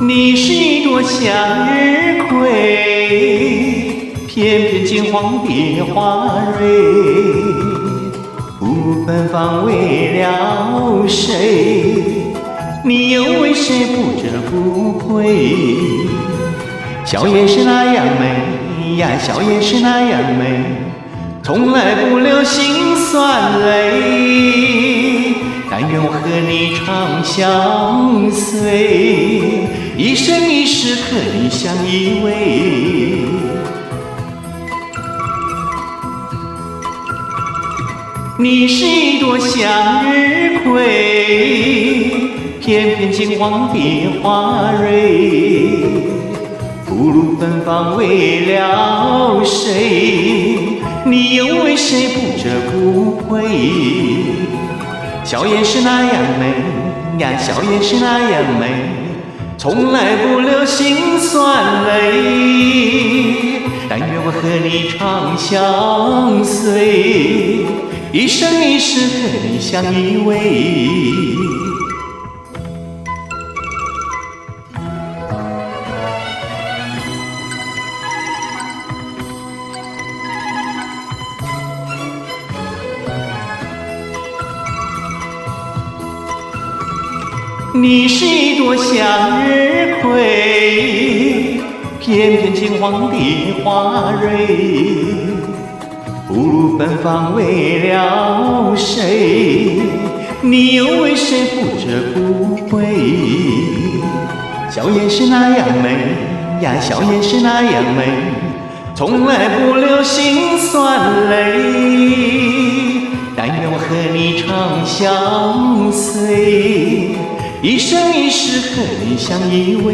你是一朵向日葵，翩翩金黄的花蕊，不芬芳为了谁？你又为谁不折不回？笑颜是那样美呀，笑颜是那样美，从来不流辛酸泪。但愿我和你长相随，一生一世和你相依偎。你是一朵向日葵，翩翩金黄的花蕊，不露芬芳为了谁？你又为谁不折不回？笑颜是那样美呀，笑颜是那样美，从来不流辛酸泪。但愿我和你长相随，一生一世和你相依偎。你是一朵向日葵，翩翩金黄的花蕊，不露芬芳为了谁？你又为谁不折不回？笑颜是那样美呀，笑颜是那样美，从来不流辛酸泪。但愿我和你长相随，一生一世和你相依偎。